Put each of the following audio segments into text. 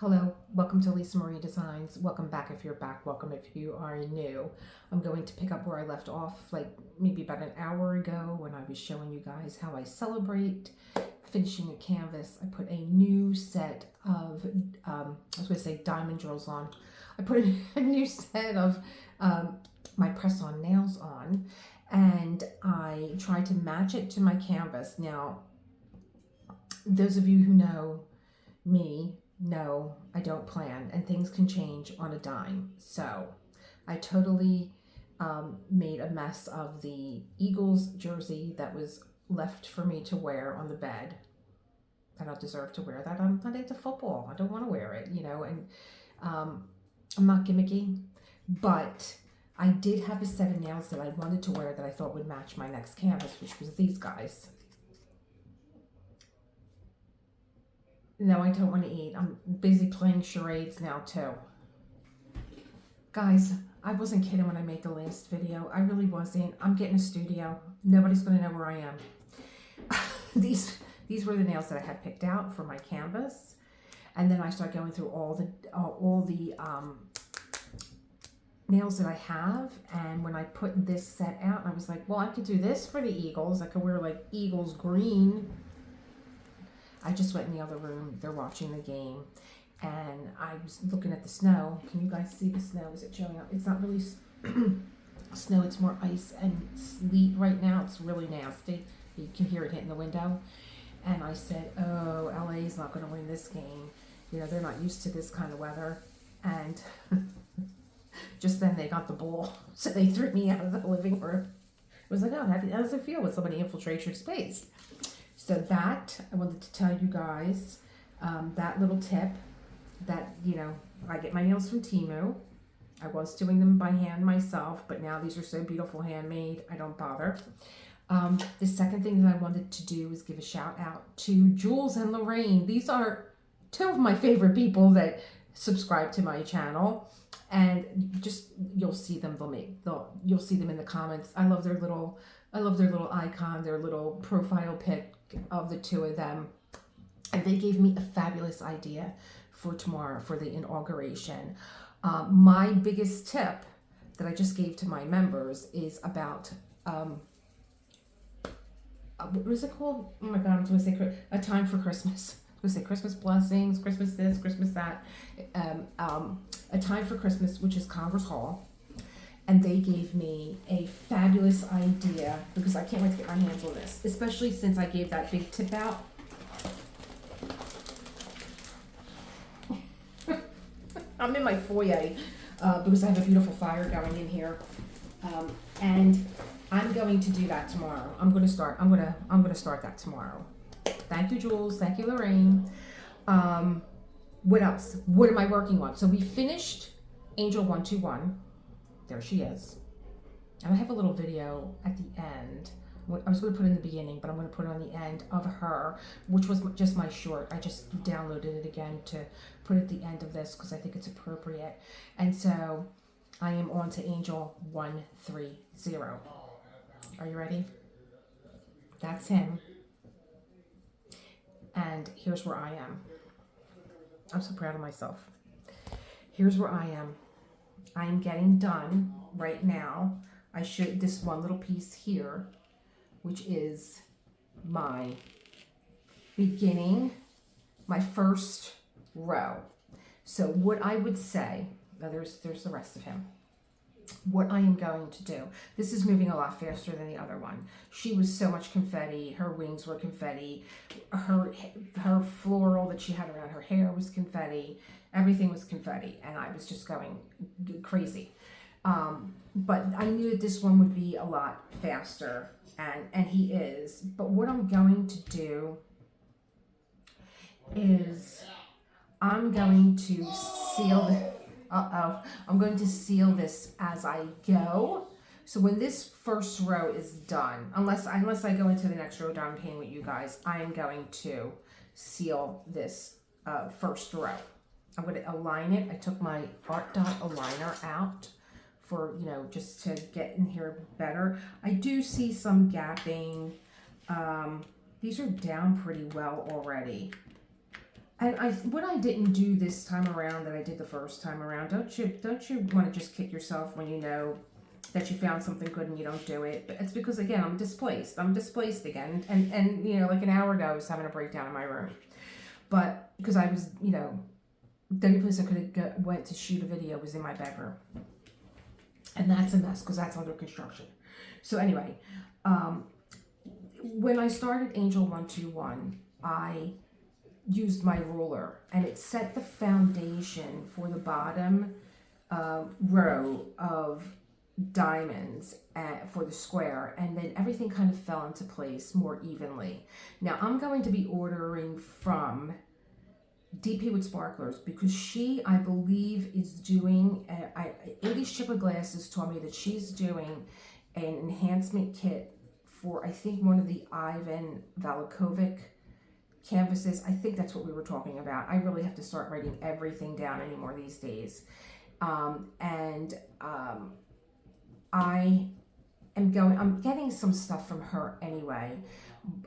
Hello, welcome to Lisa Marie Designs. Welcome back if you're back. Welcome if you are new. I'm going to pick up where I left off like maybe about an hour ago when I was showing you guys how I celebrate finishing a canvas. I put a new set of, I was going to say diamond drills on. I put a new set of my press-on nails on, and I tried to match it to my canvas. Now, those of you who know me, no, I don't plan, and things can change on a dime. So I totally made a mess of the Eagles jersey that was left for me to wear on the bed. I don't deserve to wear that. I'm not into football. I don't want to wear it, and I'm not gimmicky, but I did have a set of nails that I wanted to wear that I thought would match my next canvas, which was these guys. No, I don't want to eat. I'm busy playing charades now too. Guys, I wasn't kidding when I made the last video. I really wasn't. I'm getting a studio. Nobody's going to know where I am. These were the nails that I had picked out for my canvas. And then I started going through all the nails that I have. And when I put this set out, I was like, well, I could do this for the Eagles. I could wear like Eagles green. I just went in the other room. They're watching the game, and I was looking at the snow. Can you guys see the snow? Is it showing up? It's not really snow. It's more ice and sleet right now. It's really nasty. You can hear it hitting the window. And I said, oh, LA is not going to win this game. They're not used to this kind of weather. And just then they got the ball, so they threw me out of the living room. It was like, oh, how does it feel when somebody infiltrates your space? So that, I wanted to tell you guys, that little tip that, I get my nails from Temu. I was doing them by hand myself, but now these are so beautiful handmade, I don't bother. The second thing that I wanted to do is give a shout out to Jules and Lorraine. These are two of my favorite people that subscribe to my channel. And you'll see them, you'll see them in the comments. I love their little icon, their little profile pic of the two of them. And they gave me a fabulous idea for tomorrow for the inauguration. My biggest tip that I just gave to my members is about, what is it called? Oh my God, I'm going to say a time for Christmas. I was going to say Christmas blessings, Christmas this, Christmas that. A time for Christmas, which is Congress Hall. And they gave me a fabulous idea because I can't wait to get my hands on this, especially since I gave that big tip out. I'm in my foyer because I have a beautiful fire going in here, and I'm going to do that tomorrow. I'm going to start that tomorrow. Thank you, Jules. Thank you, Lorraine. What else? What am I working on? So we finished Angel 121. There she is. And I have a little video at the end. I was going to put it in the beginning, but I'm going to put it on the end of her, which was just my short. I just downloaded it again to put at the end of this because I think it's appropriate. And so I am on to Angel 130. Are you ready? That's him. And here's where I am. I'm so proud of myself. Here's where I am. I am getting done right now. This one little piece here, which is my beginning, my first row. So what I would say, now there's the rest of him. What I am going to do, this is moving a lot faster than the other one. She was so much confetti, her wings were confetti, her floral that she had around her hair was confetti, everything was confetti, and I was just going crazy. But I knew that this one would be a lot faster, and he is. But what I'm going to do is I'm going to seal the I'm going to seal this as I go. So when this first row is done, unless I go into the next row down painting with you guys, I am going to seal this first row. I'm going to align it. I took my Art Dot aligner out for, just to get in here better. I do see some gapping. These are down pretty well already. And what I didn't do this time around that I did the first time around, don't you want to just kick yourself when you know that you found something good and you don't do it? But it's because, again, I'm displaced again, and you know, like an hour ago I was having a breakdown in my room, but because I was, you know, the only place I could have went to shoot a video was in my bedroom, and that's a mess because that's under construction. So anyway, when I started Angel 121, I used my ruler and it set the foundation for the bottom row of diamonds for the square, and then everything kind of fell into place more evenly. Now I'm going to be ordering from DP with Sparklers because she, I believe, is doing 80 Shipper Glasses told me that she's doing an enhancement kit for, I think, one of the Ivan Valakovic canvases. I think that's what we were talking about. I really have to start writing everything down anymore these days. I'm getting some stuff from her anyway,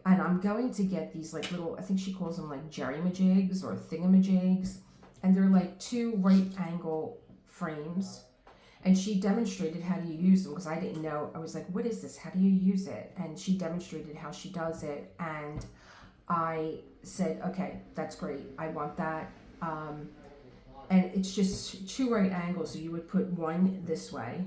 and I'm going to get these like little, I think she calls them like jerry-majigs or thingamajigs, and they're like 2 right angle frames, and she demonstrated how do you use them because I didn't know. I was like, what is this? How do you use it? And she demonstrated how she does it, and I said, okay, that's great. I want that. And it's just 2 right angles. So you would put one this way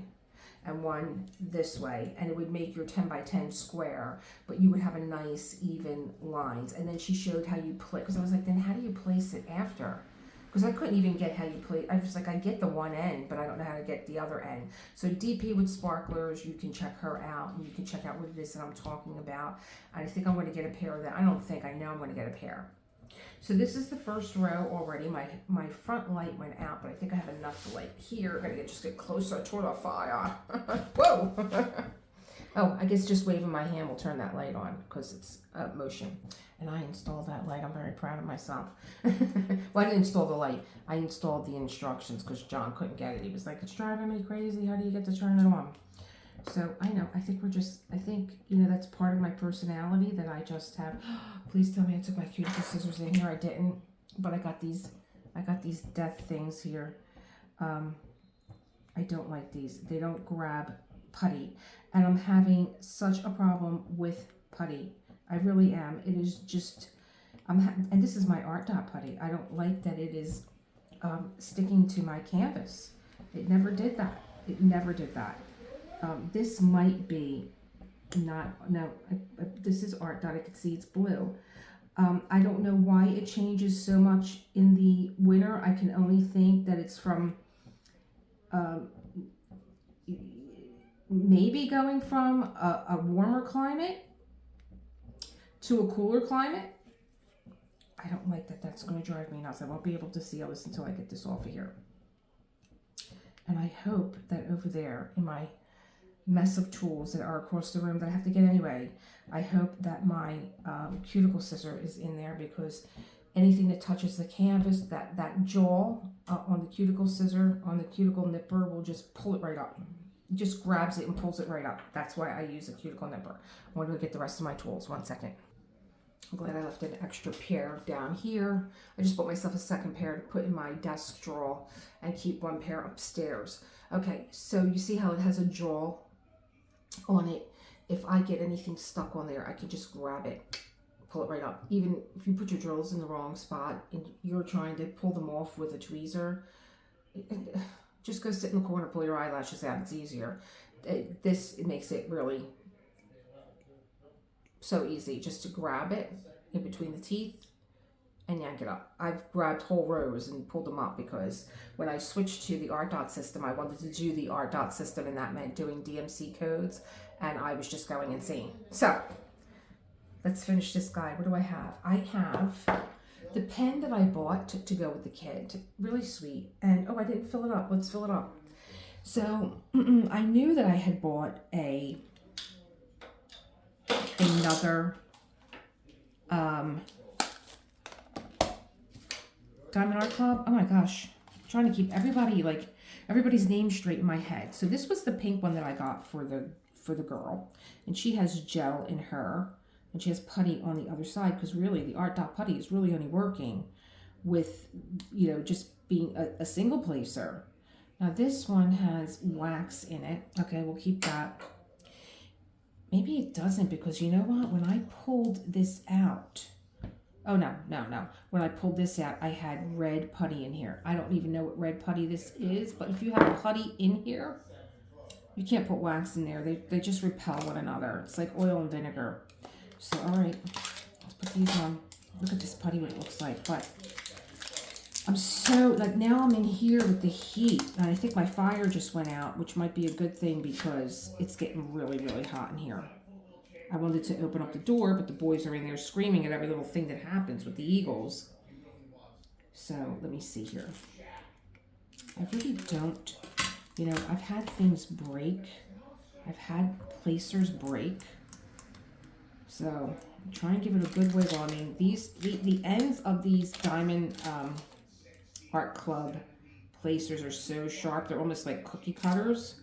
and one this way, and it would make your 10 by 10 square, but you would have a nice even lines. And then she showed how you place, because I was like, then how do you place it after? Because I couldn't even get how you place. I was like, I get the one end, but I don't know how to get the other end. So DP with Sparklers, you can check her out, and you can check out what it is that I'm talking about. And I think I'm going to get a pair of that. I don't think, I know I'm going to get a pair. So this is the first row already. My front light went out, but I think I have enough light here. I'm going to just get closer to the fire. Whoa! Oh, I guess just waving my hand will turn that light on because it's motion. And I installed that light. I'm very proud of myself. Well, I didn't install the light. I installed the instructions because John couldn't get it. He was like, it's driving me crazy. How do you get to turn it on? So I know, I think you know, that's part of my personality that I just have. Please tell me I took my cuticle scissors in here. I didn't, but I got these death things here. I don't like these. They don't grab putty, and I'm having such a problem with putty. I really am. It is just, and this is my Art Dot putty. I don't like that it is sticking to my canvas. It never did that. It never did that. This might be this is Art Dot. I can see it's blue. I don't know why it changes so much in the winter. I can only think that it's from maybe going from a warmer climate to a cooler climate. I don't like that. That's going to drive me nuts. I won't be able to see all this until I get this off of here. And I hope that over there in my mess of tools that are across the room that I have to get anyway, I hope that my cuticle scissor is in there, because anything that touches the canvas, that jaw on the cuticle scissor, on the cuticle nipper, will just pull it right up. It just grabs it and pulls it right up. That's why I use a cuticle nipper. I want to go get the rest of my tools. 1 second. I'm glad I left an extra pair down here. I just bought myself a second pair to put in my desk drawer and keep 1 pair upstairs. Okay, so you see how it has a jaw on it. If I get anything stuck on there, I can just grab it, pull it right up. Even if you put your drills in the wrong spot and you're trying to pull them off with a tweezer, just go sit in the corner, pull your eyelashes out. It's easier. It makes it really so easy just to grab it in between the teeth and yank it up. I've grabbed whole rows and pulled them up because when I switched to the Art Dot system, I wanted to do the Art Dot system, and that meant doing DMC codes, and I was just going insane. So let's finish this guy. What do I have? I have the pen that I bought to go with the kit. Really sweet. And oh, I didn't fill it up. Let's fill it up. So I knew that I had bought another Diamond Art Club. Oh my gosh, I'm trying to keep everybody's name straight in my head. So this was the pink one that I got for the girl, and she has gel in her, and she has putty on the other side, because really the Art Dot putty is really only working with, you know, just being a single placer. Now this one has wax in it. Okay, we'll keep that. Maybe it doesn't, because you know what? When I pulled this out, oh no, no, no. When I pulled this out, I had red putty in here. I don't even know what red putty this is, but if you have putty in here, you can't put wax in there. They just repel one another. It's like oil and vinegar. So, all right, let's put these on. Look at this putty, what it looks like. But I'm so, like, now I'm in here with the heat. And I think my fire just went out, which might be a good thing because it's getting really, really hot in here. I wanted to open up the door, but the boys are in there screaming at every little thing that happens with the eagles. So let me see here. I really don't, you know, I've had things break. I've had placers break. So try and give it a good wiggle. I mean, the ends of these Diamond Art Club placers are so sharp. They're almost like cookie cutters.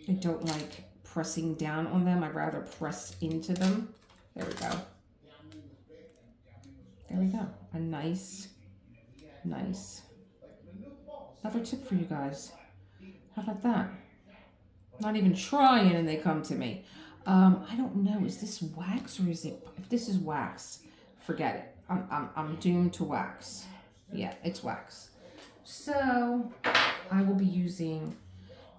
I don't like pressing down on them. I'd rather press into them. There we go. There we go. A nice. Another tip for you guys. How about that? Not even trying and they come to me. I don't know. Is this wax or is it? If this is wax, forget it. I'm doomed to wax. Yeah, it's wax. So I will be using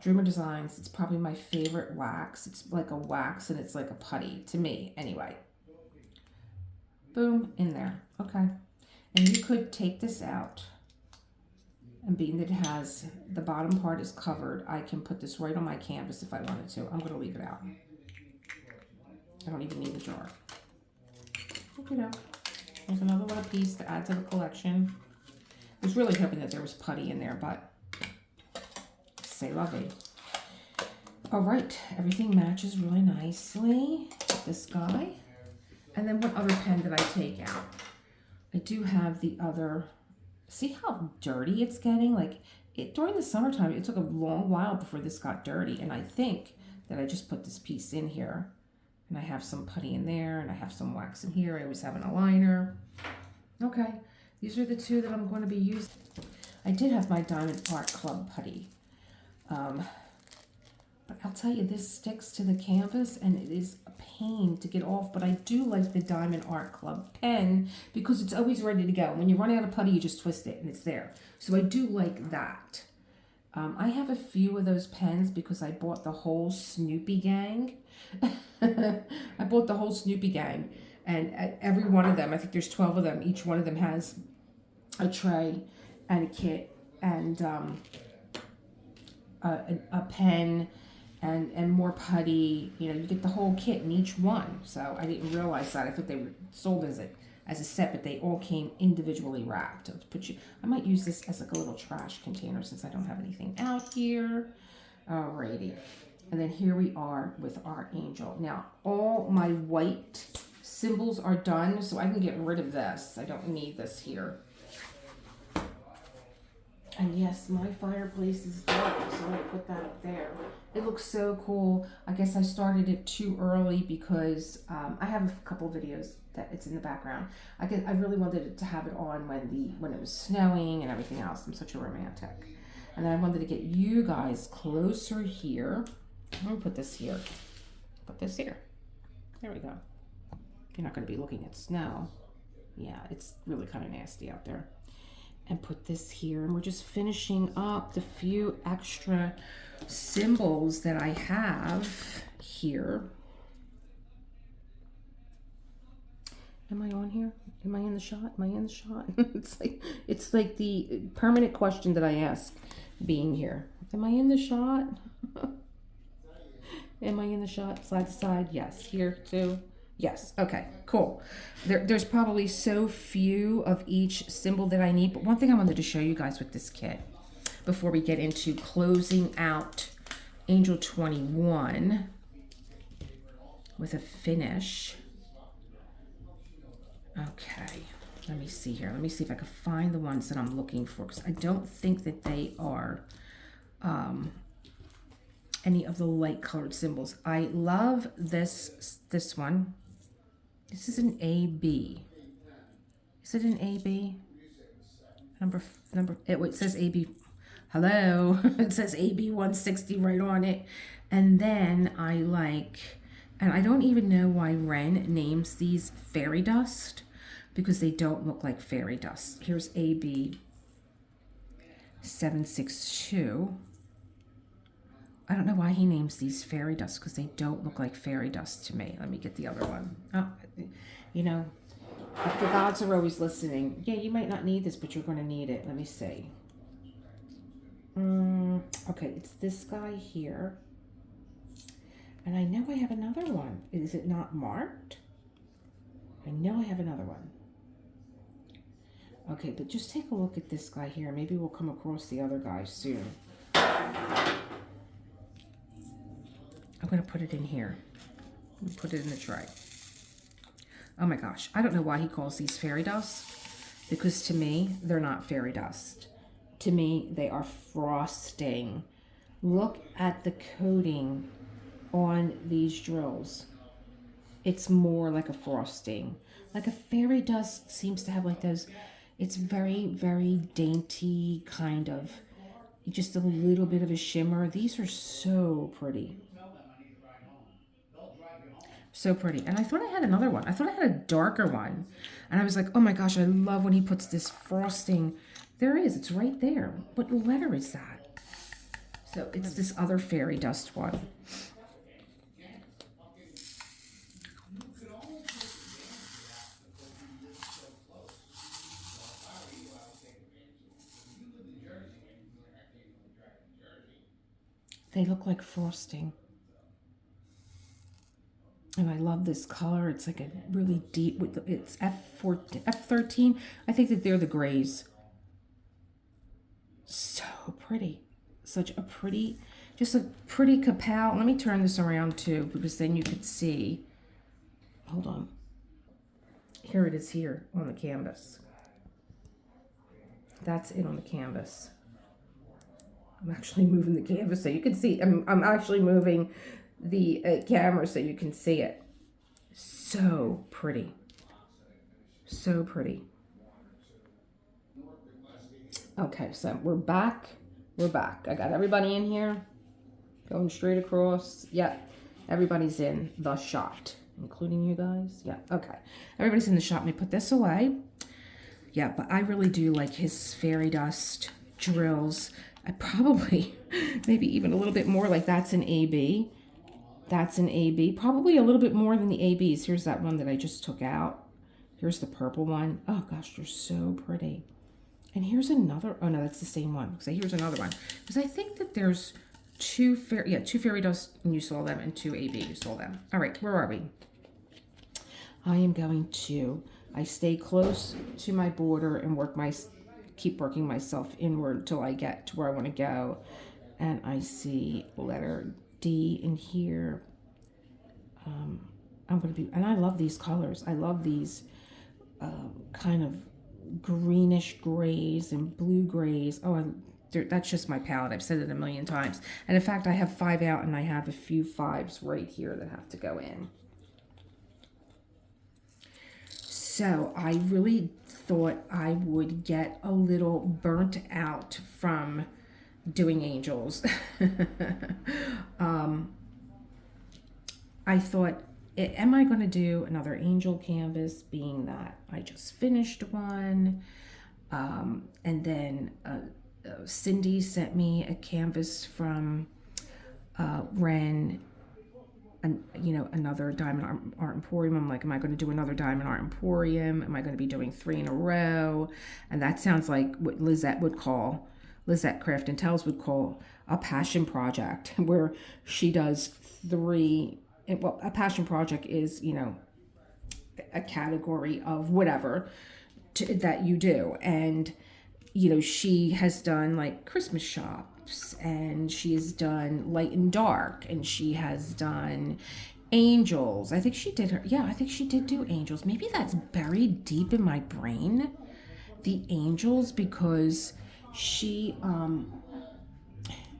Dreamer Designs. It's probably my favorite wax. It's like a wax and it's like a putty to me anyway. Boom, in there. Okay. And you could take this out, and being that it has, the bottom part is covered, I can put this right on my canvas if I wanted to. I'm going to leave it out. I don't even need the jar. You know, there's another little piece to add to the collection. I was really hoping that there was putty in there, but c'est la vie. All right, everything matches really nicely. This guy. And then what other pen did I take out? I do have the other. See how dirty it's getting? Like, during the summertime, it took a long while before this got dirty. And I think that I just put this piece in here. And I have some putty in there, and I have some wax in here. I always have an aligner. Okay, these are the two that I'm going to be using. I did have my Diamond Art Club putty. But I'll tell you, this sticks to the canvas, and it is a pain to get off. But I do like the Diamond Art Club pen because it's always ready to go. When you run out of putty, you just twist it, and it's there. So I do like that. I have a few of those pens because I bought the whole Snoopy gang. I bought the whole Snoopy gang. And every one of them, I think there's 12 of them, each one of them has a tray and a kit and a pen and more putty. You know, you get the whole kit in each one. So I didn't realize that. I thought they were sold as a set, but they all came individually wrapped. I might use this as like a little trash container since I don't have anything out here. Alrighty. And then here we are with our angel. Now, all my white symbols are done, so I can get rid of this. I don't need this here. And yes, my fireplace is dark, so I'm going to put that up there. It looks so cool. I guess I started it too early because I have a couple videos that it's in the background. I really wanted it to have it on when it was snowing and everything else. I'm such a romantic. And then I wanted to get you guys closer here. I'm going to put this here. Put this here. There we go. You're not going to be looking at snow. Yeah, it's really kind of nasty out there. And put this here, and we're just finishing up the few extra symbols that I have here. Am I on here? Am I in the shot? Am I in the shot? it's like the permanent question that I ask being here. Am I in the shot? Am I in the shot? Side to side? Yes. Here too. Yes. Okay, cool. There's probably so few of each symbol that I need, but one thing I wanted to show you guys with this kit before we get into closing out Angel 21 with a finish. Okay, let me see here. Let me see if I can find the ones that I'm looking for, because I don't think that they are any of the light colored symbols. I love this one. This is an AB. Is it an AB? Number it says AB. Hello. It says AB 160 right on it. And then I like, and I don't even know why Ren names these fairy dust, because they don't look like fairy dust. Here's AB 762. I don't know why he names these fairy dust, because they don't look like fairy dust to me. Let me get the other one. Oh, you know, the gods are always listening. Yeah, you might not need this, but you're going to need it. Let me see. Okay, it's this guy here. And I know I have another one. Is it not marked? I know I have another one. Okay, but just take a look at this guy here. Maybe we'll come across the other guy soon. I'm going to put it in here. Put it in the tray. Oh my gosh. I don't know why he calls these fairy dust, because to me, they're not fairy dust. To me, they are frosting. Look at the coating on these drills. It's more like a frosting. Like a fairy dust seems to have like those, it's very, very dainty kind of, just a little bit of a shimmer. These are so pretty. So pretty. And I thought I had another one. I thought I had a darker one. And I was like, oh my gosh, I love when he puts this frosting. There it is. It's right there. What letter is that? So it's this other fairy dust one. They look like frosting. And I love this color. It's like a really deep, it's F14, F13. I think that they're the grays. So pretty. Such a pretty, just a pretty kapow. Let me turn this around too, because then you could see. Hold on. Here it is here on the canvas. That's it on the canvas. I'm actually moving the canvas so you can see. I'm actually moving the camera so you can see it. So pretty. So pretty. Okay, so we're back. We're back. I got everybody in here. Going straight across. Yep. Everybody's in the shot, including you guys. Yeah, okay. Everybody's in the shot. Let me put this away. Yeah, but I really do like his fairy dust drills. I probably, maybe even a little bit more, like that's an AB. That's an AB. Probably a little bit more than the ABs. Here's that one that I just took out. Here's the purple one. Oh gosh, they're so pretty. And here's another, oh no, that's the same one. So here's another one. Because I think that there's two fairy dust, and you saw them, and two AB, you saw them. All right, where are we? I am going to, I stay close to my border and keep working myself inward till I get to where I want to go. And I see letter D in here. I'm going to be, and I love these colors. I love these kind of greenish grays and blue grays. Oh, that's just my palette. I've said it a million times. And in fact, I have 5 out, and I have a few 5s right here that have to go in. So I really thought I would get a little burnt out from doing angels. I thought, am I going to do another angel canvas, being that I just finished one? And then Cindy sent me a canvas from Ren, and another Diamond Art Emporium. I'm like, am I going to do another Diamond Art Emporium? Am I going to be doing 3 in a row? And that sounds like what Lizette Craft and Tells would call a passion project, where she does 3. Well, a passion project is, a category of whatever that you do. And, she has done like Christmas shops, and she has done light and dark, and she has done angels. I think she did do angels. Maybe that's buried deep in my brain, the angels, because she,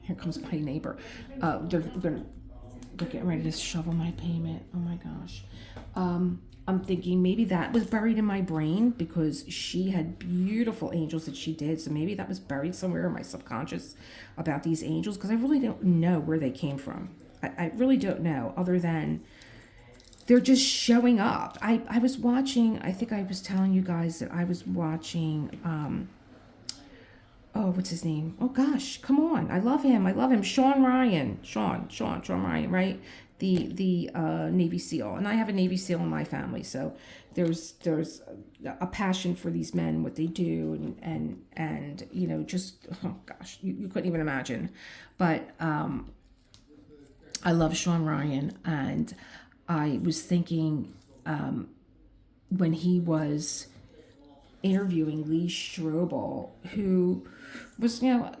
here comes my neighbor. They're getting ready to shovel my payment. Oh my gosh. I'm thinking maybe that was buried in my brain because she had beautiful angels that she did. So maybe that was buried somewhere in my subconscious about these angels, because I really don't know where they came from. I really don't know, other than they're just showing up. I was watching, I think I was telling you guys that I was watching, oh, what's his name? Oh gosh, come on. I love him. I love him. Sean Ryan. Sean Ryan, right? The Navy SEAL. And I have a Navy SEAL in my family, so there's a passion for these men, what they do, and you know, just, oh gosh, you couldn't even imagine. But I love Sean Ryan, and I was thinking, when he was interviewing Lee Strobel, who was, you know,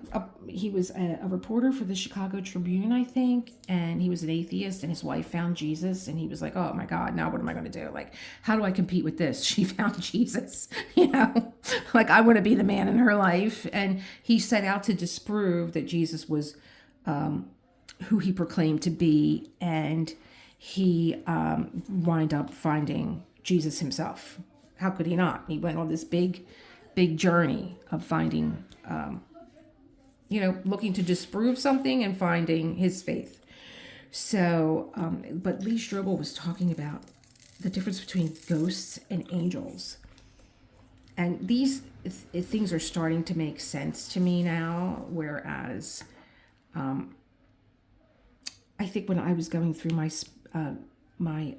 he was a reporter for the Chicago Tribune, I think, and he was an atheist, and his wife found Jesus, and he was like, oh my God, now what am I going to do? Like, how do I compete with this? She found Jesus, you know, like I want to be the man in her life. And he set out to disprove that Jesus was who he proclaimed to be, and he wind up finding Jesus himself. How could he not? He went on this big journey of finding, you know, looking to disprove something and finding his faith. So, but Lee Strobel was talking about the difference between ghosts and angels. And these things are starting to make sense to me now, whereas I think when I was going through my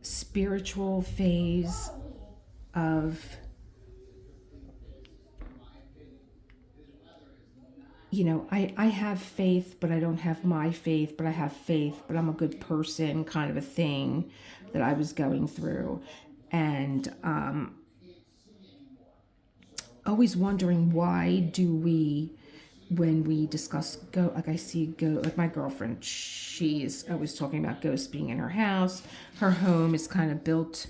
spiritual phase of, you know, I have faith, but I don't have my faith, but I have faith, but I'm a good person kind of a thing that I was going through. And always wondering, why do we, when we discuss go, like I see go, like my girlfriend, she's always talking about ghosts being in her house. Her home is kind of built,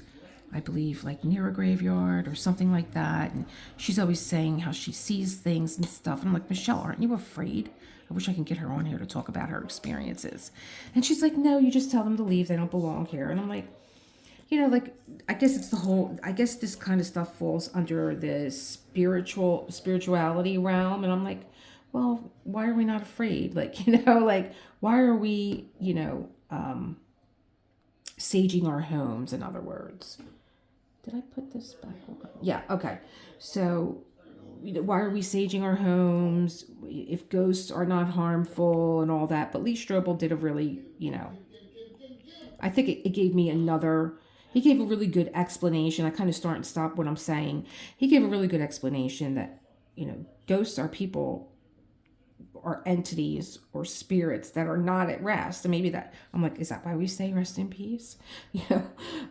I believe, like near a graveyard or something like that. And she's always saying how she sees things and stuff. And I'm like, Michelle, aren't you afraid? I wish I can get her on here to talk about her experiences. And she's like, no, you just tell them to leave. They don't belong here. And I'm like, you know, like, I guess it's the whole, I guess this kind of stuff falls under the spirituality realm. And I'm like, well, why are we not afraid? Like, you know, like, why are we, you know, saging our homes, in other words? Did I put this back on? Yeah, okay. So, you know, why are we saging our homes if ghosts are not harmful and all that? But Lee Strobel did a really, you know, I think it gave me another, he gave a really good explanation. I kind of start and stop what I'm saying. He gave a really good explanation that, you know, ghosts are people or entities or spirits that are not at rest. And maybe that, I'm like, is that why we say rest in peace? You know,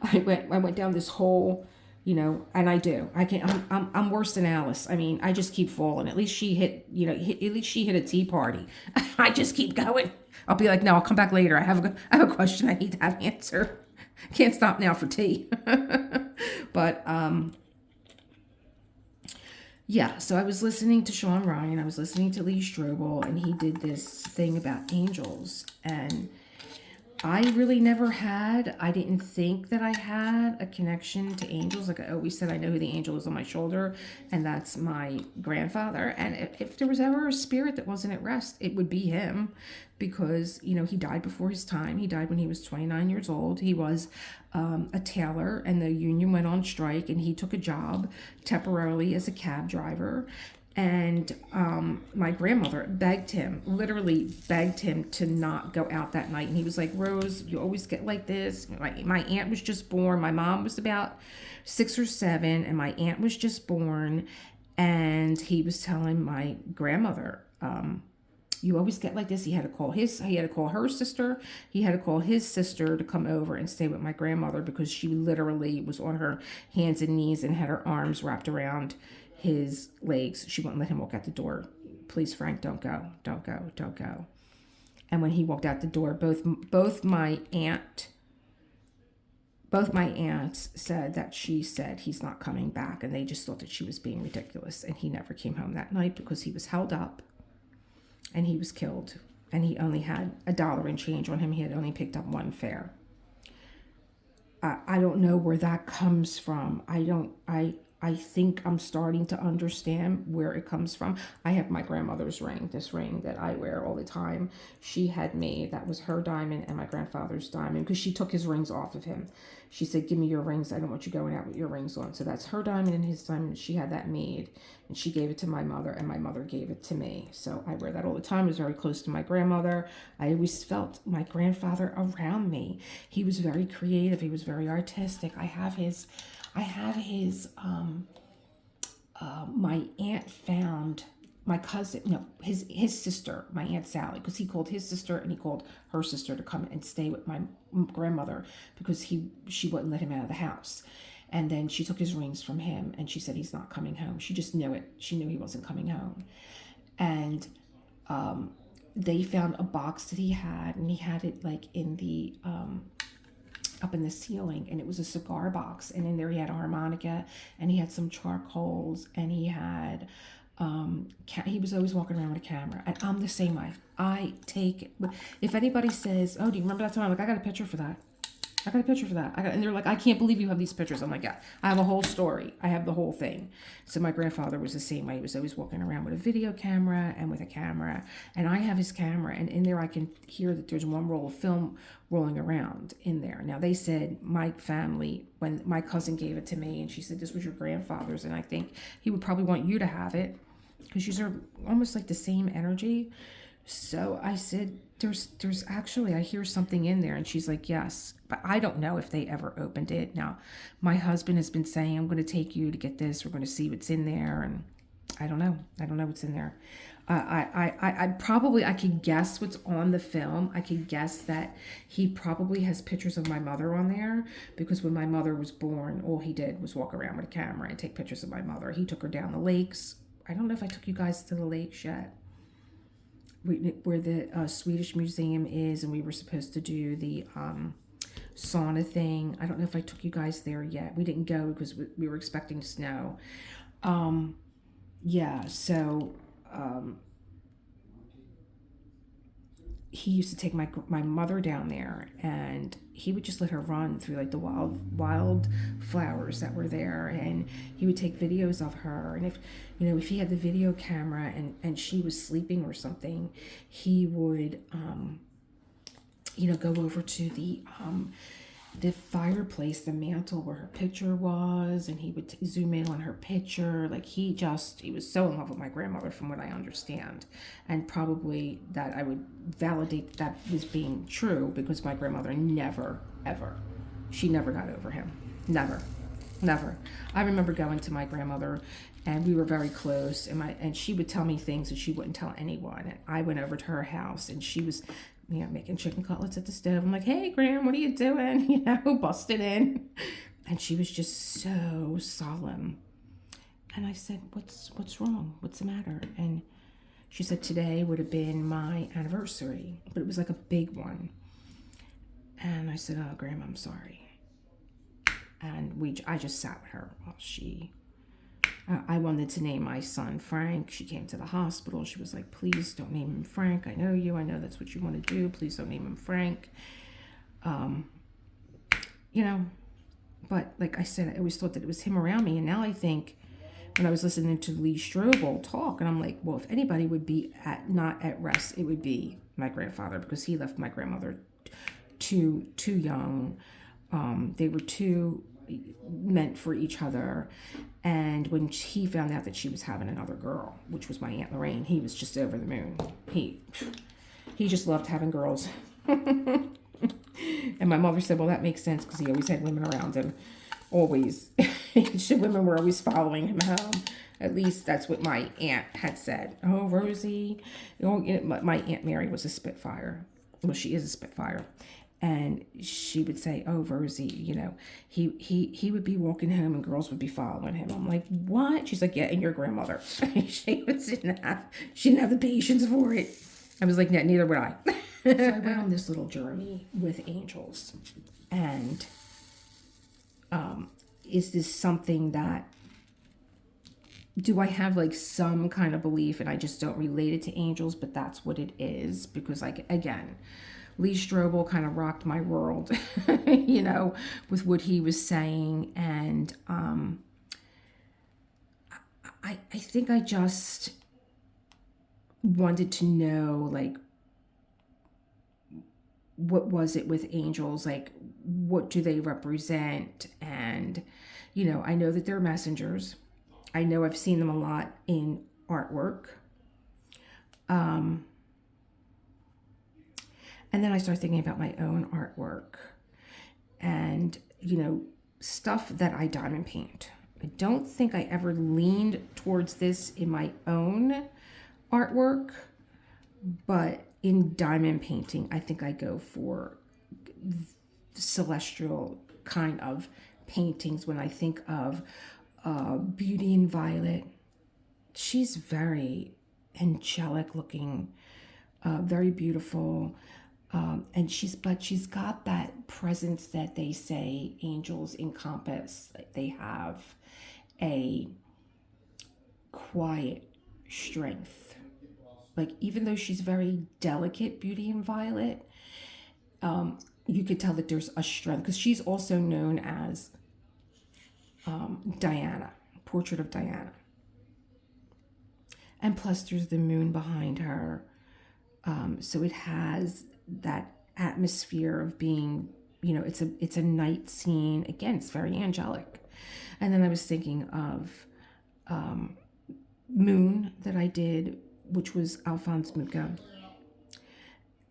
I went down this whole, you know, and I do. I'm worse than Alice. I mean, I just keep falling. At least she hit, you know, at least she hit a tea party. I just keep going. I'll be like, no, I'll come back later. I have a question I need to have answer. Can't stop now for tea. But yeah, so I was listening to Sean Ryan, I was listening to Lee Strobel, and he did this thing about angels. And I really never had, I didn't think that I had a connection to angels. Like I always said, I know who the angel is on my shoulder, and that's my grandfather. And if there was ever a spirit that wasn't at rest, it would be him, because, you know, he died before his time. He died when he was 29 years old. He was a tailor, and the union went on strike, and he took a job temporarily as a cab driver. And my grandmother begged him, literally begged him to not go out that night. And he was like, Rose, you always get like this. My aunt was just born. My mom was about 6 or 7, and my aunt was just born. And he was telling my grandmother, you always get like this. He had to call her sister. He had to call his sister to come over and stay with my grandmother, because she literally was on her hands and knees and had her arms wrapped around his legs. She wouldn't let him walk out the door. Please, Frank, don't go, don't go, don't go. And when he walked out the door, both my aunts said that she said he's not coming back, and they just thought that she was being ridiculous. And he never came home that night because he was held up and he was killed, and he only had $1 and change on him. He had only picked up one fare. I don't know where that comes from. I think I'm starting to understand where it comes from. I have my grandmother's ring, this ring that I wear all the time. She had made, that was her diamond and my grandfather's diamond, because she took his rings off of him. She said, "Give me your rings. I don't want you going out with your rings on." So that's her diamond and his diamond. She had that made, and she gave it to my mother, and my mother gave it to me. So I wear that all the time. It was very close to my grandmother. I always felt my grandfather around me. He was very creative. He was very artistic. I have his my aunt found my cousin, no, his sister, my Aunt Sally, because he called his sister and he called her sister to come and stay with my grandmother, because she wouldn't let him out of the house. And then she took his rings from him and she said he's not coming home. She just knew it. She knew he wasn't coming home. And they found a box that he had, and he had it like in the up in the ceiling, and it was a cigar box, and in there he had a harmonica, and he had some charcoals, and he had he was always walking around with a camera. And I'm the same way. I take, if anybody says, "Oh, do you remember that time?" I'm like, "I got a picture for that. I got a picture for that." And they're like, "I can't believe you have these pictures." I'm like, "Yeah, I have a whole story. I have the whole thing." So my grandfather was the same way. He was always walking around with a video camera and with a camera. And I have his camera, and in there I can hear that there's one roll of film rolling around in there. Now, they said my family, when my cousin gave it to me, and she said, "This was your grandfather's, and I think he would probably want you to have it because you are almost like the same energy." So I said, there's actually, I hear something in there. And she's like, "Yes," but I don't know if they ever opened it. Now, my husband has been saying, "I'm going to take you to get this. We're going to see what's in there." And I don't know. I don't know what's in there. I probably, I could guess what's on the film. I could guess that he probably has pictures of my mother on there, because when my mother was born, all he did was walk around with a camera and take pictures of my mother. He took her down the lakes. I don't know if I took you guys to the lakes yet, where the Swedish museum is, and we were supposed to do the sauna thing. I don't know if I took you guys there yet. We didn't go because we were expecting snow. Yeah, so he used to take my mother down there, and he would just let her run through like the wild flowers that were there, and he would take videos of her. And if he had the video camera and she was sleeping or something, he would go over to the fireplace, the mantle where her picture was, and he would zoom in on her picture. Like he was so in love with my grandmother, from what I understand. And probably that I would validate that was being true, because my grandmother never, ever, she never got over him. Never. I remember going to my grandmother, and we were very close, and she would tell me things that she wouldn't tell anyone. And I went over to her house, and she was making chicken cutlets at the stove. I'm like, "Hey, Graham, what are you doing?" Busted in. And she was just so solemn. And I said, what's wrong? What's the matter? And she said, "Today would have been my anniversary, but it was like a big one." And I said, "Oh, Graham, I'm sorry." And I just sat with her while I wanted to name my son Frank. She came to the hospital. She was like, "Please don't name him Frank. I know you. I know that's what you want to do. Please don't name him Frank." But like I said, I always thought that it was him around me. And now I think, when I was listening to Lee Strobel talk, and I'm like, well, if anybody would be not at rest, it would be my grandfather, because he left my grandmother too young. They were too meant for each other. And when he found out that she was having another girl, which was my Aunt Lorraine, he was just over the moon. He just loved having girls. And my mother said, "Well, that makes sense, because he always had women around him. Always." Women were always following him home. At least that's what my aunt had said. "Oh, Rosie." My Aunt Mary was a Spitfire. Well, she is a Spitfire. And she would say, "Oh, Rosie, he would be walking home and girls would be following him." I'm like, "What?" She's like, "Yeah, and your grandmother." She didn't have the patience for it. I was like, "Neither would I." So I went on this little journey with angels. And is this something that, do I have like some kind of belief and I just don't relate it to angels? But that's what it is. Because, like, again, Lee Strobel kind of rocked my world, you know, with what he was saying. And I think I just wanted to know, like, what was it with angels? Like, what do they represent? And, you know, I know that they're messengers. I know I've seen them a lot in artwork. And then I started thinking about my own artwork and, you know, stuff that I diamond paint. I don't think I ever leaned towards this in my own artwork, but in diamond painting, I think I go for celestial kind of paintings when I think of Beauty and Violet. She's very angelic looking, very beautiful. And she's got that presence that they say angels encompass. Like, they have a quiet strength. Like, even though she's very delicate, Beauty and Violet, you could tell that there's a strength, because she's also known as Diana, Portrait of Diana. And plus there's the moon behind her. So it has that atmosphere of being, you know, it's a night scene. Again, it's very angelic. And then I was thinking of Moon that I did, which was Alphonse Mucha.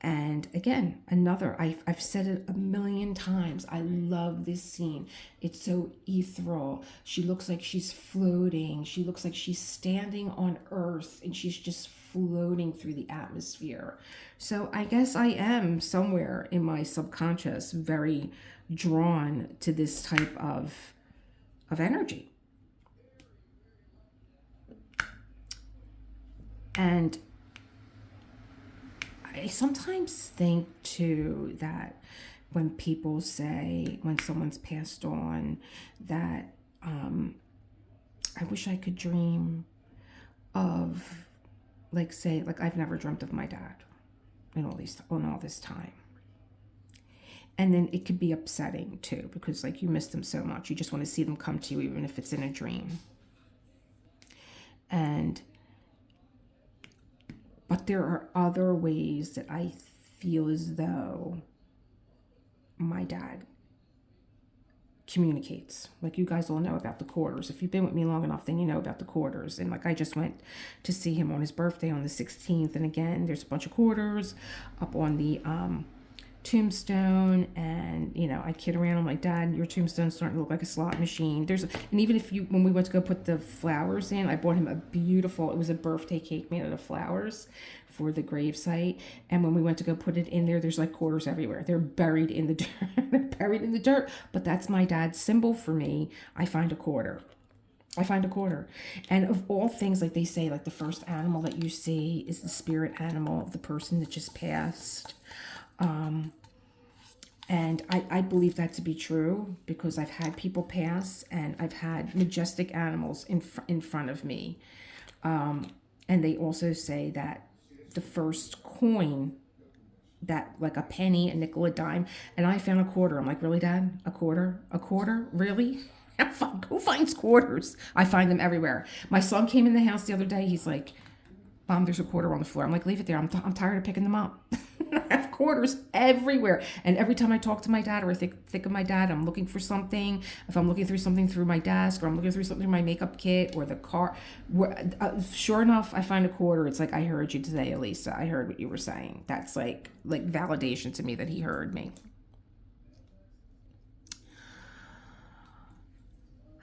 And again, I've said it a million times. I love this scene. It's so ethereal. She looks like she's floating. She looks like she's standing on earth and she's just floating through the atmosphere. So I guess I am somewhere in my subconscious very drawn to this type of energy. And I sometimes think too that when people say, when someone's passed on, that I wish I could dream of, like, say, like, I've never dreamt of my dad in all this time. And then it could be upsetting too, because, like, you miss them so much. You just want to see them come to you, even if it's in a dream. But there are other ways that I feel as though my dad communicates. Like, you guys all know about the quarters. If you've been with me long enough, then you know about the quarters. And, like, I just went to see him on his birthday on the 16th. And again, there's a bunch of quarters up on the tombstone, and, you know, I kid around. I'm like, Dad, your tombstone's starting to look like a slot machine. And even when we went to go put the flowers in, I bought him it was a birthday cake made out of flowers for the gravesite. And when we went to go put it in there, there's like quarters everywhere. They're buried in the dirt. They're buried in the dirt. But that's my dad's symbol for me. I find a quarter. And of all things, like they say, like, the first animal that you see is the spirit animal of the person that just passed. And I believe that to be true, because I've had people pass and I've had majestic animals in front of me. And they also say that the first coin, that, like, a penny, a nickel, a dime, and I found a quarter. I'm like, really, Dad? A quarter? Really? Who finds quarters? I find them everywhere. My son came in the house the other day. He's like, Mom, there's a quarter on the floor. I'm like, leave it there. I'm tired of picking them up. I have quarters everywhere. And every time I talk to my dad, or I think of my dad, I'm looking for something. If I'm looking through something through my desk, or I'm looking through something through my makeup kit or the car, sure enough, I find a quarter. It's like, I heard you today, Elisa. I heard what you were saying. That's like validation to me that he heard me.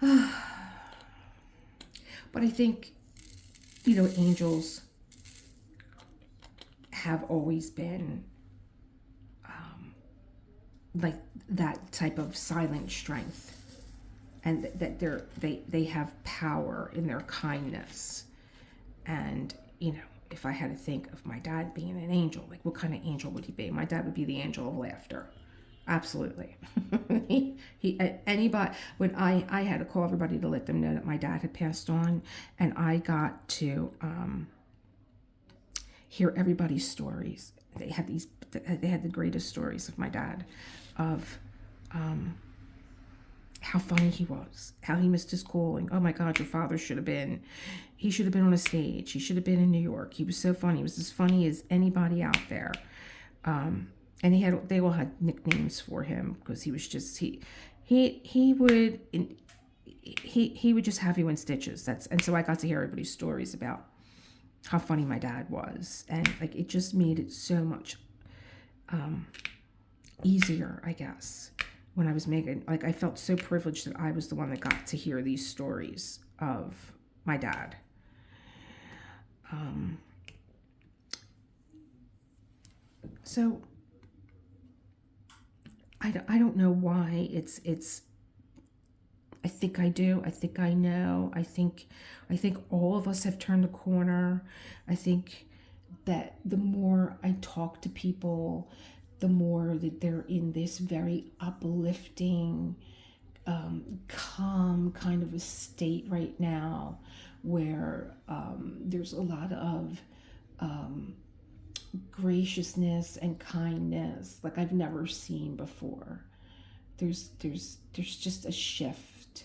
But I think, you know, angels have always been like that type of silent strength, and that they have power in their kindness. And, you know, if I had to think of my dad being an angel, like, what kind of angel would he be? My dad would be the angel of laughter. Absolutely. Anybody, when I had to call everybody to let them know that my dad had passed on, and I got to hear everybody's stories. They had these they had the greatest stories of my dad, of how funny he was, how he missed his calling. Oh my God, your father he should have been on a stage. He should have been in New York. He was so funny. He was as funny as anybody out there. And they all had nicknames for him because he was just, he would just have you in stitches. And so I got to hear everybody's stories about how funny my dad was. And like, it just made it so much, easier, I guess, when I was making, like, I felt so privileged that I was the one that got to hear these stories of my dad. So I don't know why it's, I think I do. I think I know. I think all of us have turned a corner. I think that the more I talk to people, the more that they're in this very uplifting, calm kind of a state right now, where there's a lot of graciousness and kindness like I've never seen before. There's just a shift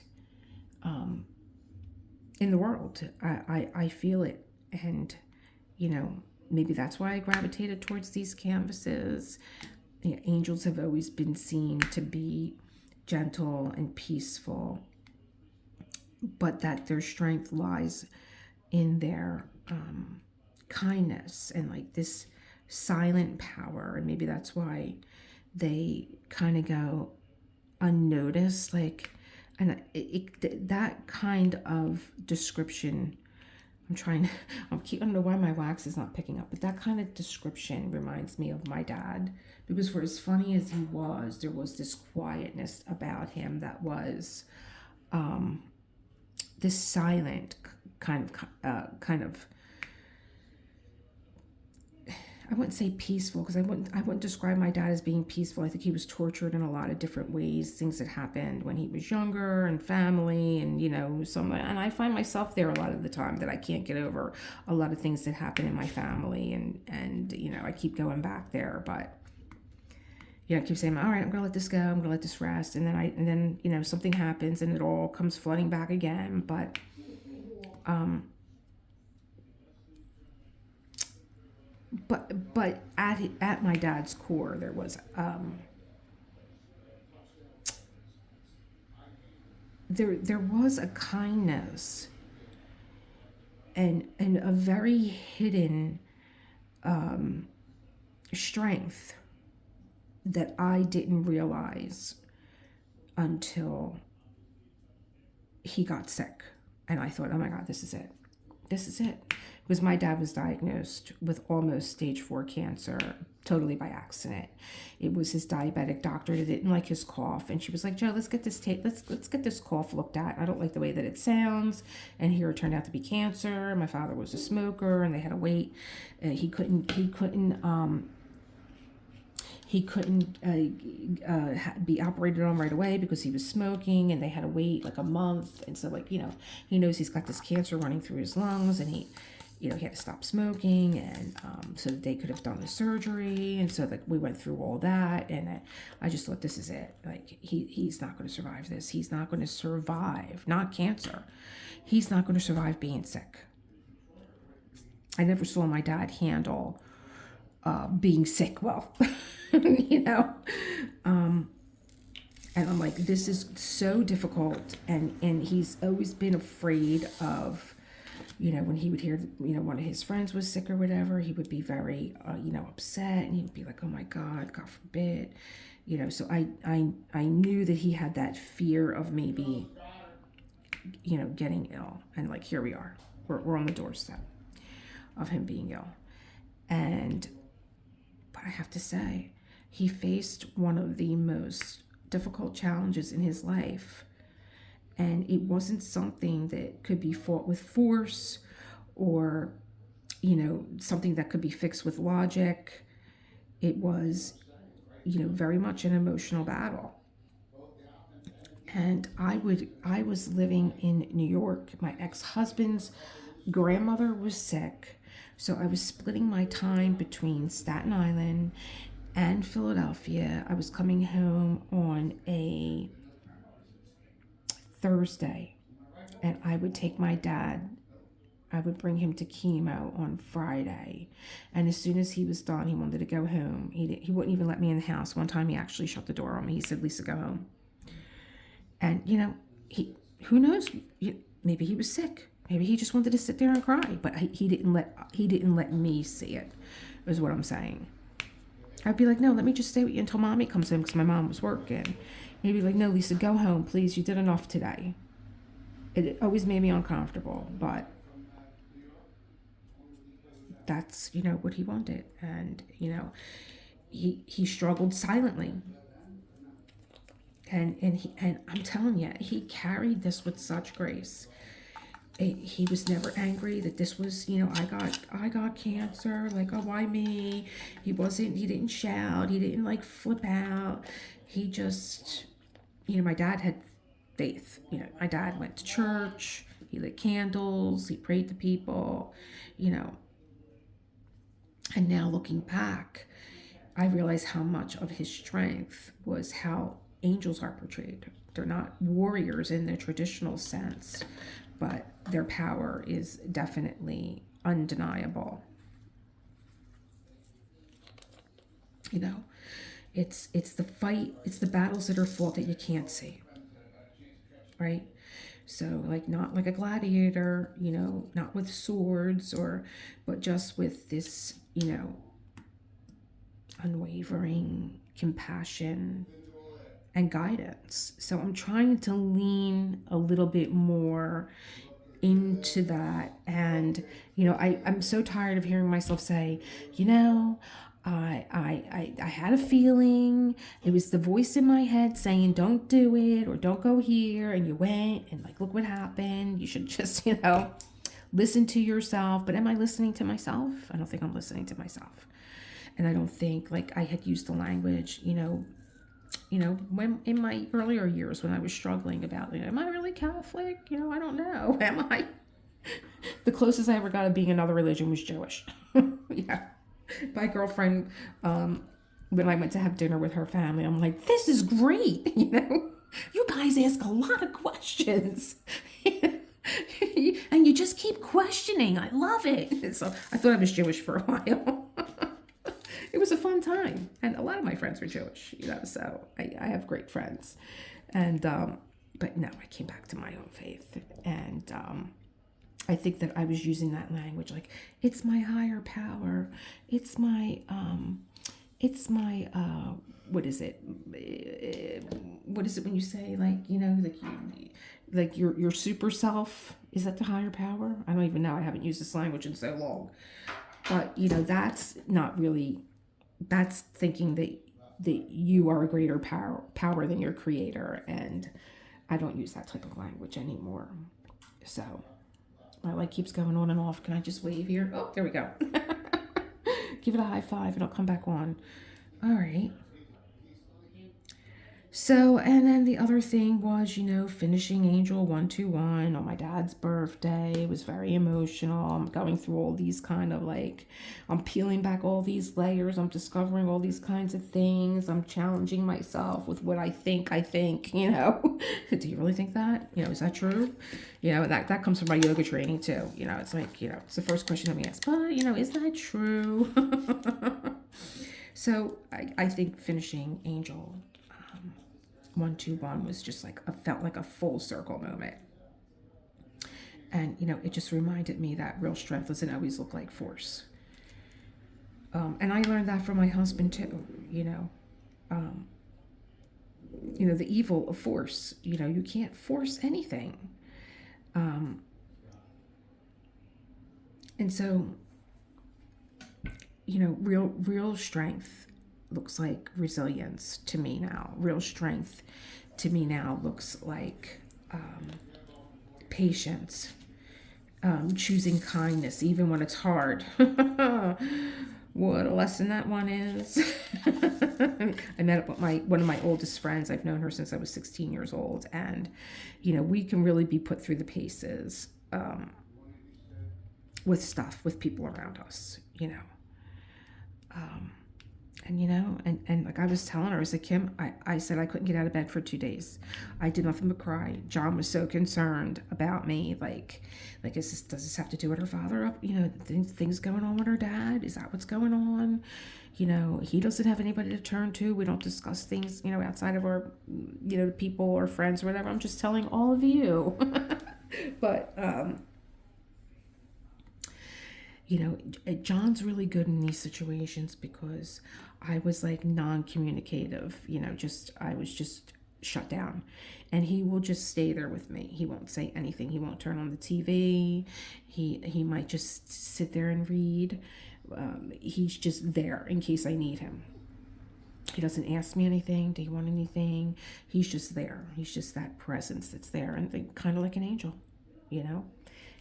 in the world. I feel it, and maybe that's why I gravitated towards these canvases. Angels have always been seen to be gentle and peaceful, but that their strength lies in their kindness and like this silent power. And maybe that's why they kind of go unnoticed. Like, and that kind of description, I don't know why my wax is not picking up, but that kind of description reminds me of my dad, because for as funny as he was, there was this quietness about him that was this silent kind of I wouldn't say peaceful, because I wouldn't describe my dad as being peaceful. I think he was tortured in a lot of different ways, things that happened when he was younger, and family, and and I find myself there a lot of the time, that I can't get over a lot of things that happen in my family, and I keep going back there, but I keep saying, all right, I'm gonna let this go, I'm gonna let this rest, and then something happens and it all comes flooding back again. But at my dad's core, there was there was a kindness and a very hidden strength that I didn't realize until he got sick. And I thought, oh my God, this is it. Because my dad was diagnosed with almost stage 4 cancer, totally by accident. It was his diabetic doctor that didn't like his cough, and she was like, Joe, let's get this let's get this cough looked at. I don't like the way that it sounds. And here it turned out to be cancer. My father was a smoker, and they had to wait. He couldn't be operated on right away because he was smoking, and they had to wait like a month. And so, he knows he's got this cancer running through his lungs, and he had to stop smoking, and so that they could have done the surgery. And so we went through all that, and I just thought, this is it. Like, he's not going to survive this. He's not going to survive, not cancer. He's not going to survive being sick. I never saw my dad handle being sick well. And I'm like, this is so difficult, and he's always been afraid of, when he would hear, one of his friends was sick or whatever, he would be very, upset, and he would be like, oh my God forbid, so I knew that he had that fear of maybe, getting ill, and like, here we are, we're on the doorstep of him being ill. But I have to say, he faced one of the most difficult challenges in his life. And it wasn't something that could be fought with force, or, something that could be fixed with logic. It was, very much an emotional battle. And I was living in New York. My ex-husband's grandmother was sick. So I was splitting my time between Staten Island and Philadelphia. I was coming home on a Thursday, and I would take my dad. I would bring him to chemo on Friday, and as soon as he was done, he wanted to go home. He wouldn't even let me in the house. One time, he actually shut the door on me. He said, "Lisa, go home." And he who knows? Maybe he was sick. Maybe he just wanted to sit there and cry. But he didn't let me see it. Is what I'm saying. I'd be like, "No, let me just stay with you until mommy comes home," because my mom was working. And he'd be like, "No, Lisa, go home, please. You did enough today." It always made me uncomfortable, but that's what he wanted. And he struggled silently, and I'm telling you, he carried this with such grace. He was never angry that this was, I got cancer, like, oh, why me? He didn't shout, he didn't like flip out. He just, my dad had faith. My dad went to church, he lit candles, he prayed to people, and now looking back, I realize how much of his strength was how angels are portrayed. They're not warriors in the traditional sense, but their power is definitely undeniable. It's the fight, it's the battles that are fought that you can't see, right? So, like, not like a gladiator, not with swords, but just with this, unwavering compassion and guidance. So I'm trying to lean a little bit more into that. And I'm so tired of hearing myself say, I had a feeling. It was the voice in my head saying, "Don't do it," or "Don't go here," and you went, and like, look what happened. You should just listen to yourself. But am I listening to myself? I don't think I'm listening to myself. And I don't think, like, I had used the language, when in my earlier years when I was struggling about, am I really Catholic? I don't know. Am I? The closest I ever got to being another religion was Jewish. Yeah. My girlfriend, when I went to have dinner with her family, I'm like, this is great. You guys ask a lot of questions. And you just keep questioning. I love it. So I thought I was Jewish for a while. It was a fun time, and a lot of my friends were Jewish, so I have great friends. And but no, I came back to my own faith, and I think that I was using that language like, it's my higher power, it's my what is it when you say, like your super self? Is that the higher power? I don't even know. I haven't used this language in so long. But that's not really, that's thinking that you are a greater power than your creator, and I don't use that type of language anymore. So my light keeps going on and off. Can I just wave here? Oh, there we go. Give it a high five and I'll come back on. All right. So, and then the other thing was, finishing Angel 121 on my dad's birthday. It was very emotional. I'm going through all these kind of I'm peeling back all these layers. I'm discovering all these kinds of things. I'm challenging myself with what I think. Do you really think that? Is that true? That comes from my yoga training too. It's like, it's the first question that we ask, but, is that true? So I think finishing Angel 121 was just felt like a full circle moment. And, it just reminded me that real strength doesn't always look like force. And I learned that from my husband too, the evil of force, you can't force anything. And so, real strength looks like resilience to me now. Real strength to me now looks like patience, choosing kindness even when it's hard. What a lesson that one is. I met up with one of my oldest friends. I've known her since I was 16 years old, and we can really be put through the paces with people around us. And, and like I was telling her, I was like, Kim, I said I couldn't get out of bed for 2 days. I did nothing but cry. John was so concerned about me. Does this have to do with her father up? Things going on with her dad? Is that what's going on? He doesn't have anybody to turn to. We don't discuss things, outside of our, people or friends or whatever. I'm just telling all of you. But, John's really good in these situations because I was like non-communicative, I was just shut down, and he will just stay there with me. He won't say anything. He won't turn on the TV. He might just sit there and read. He's just there in case I need him. He doesn't ask me anything. Do you want anything? He's just there. He's just that presence that's there, and kind of like an angel,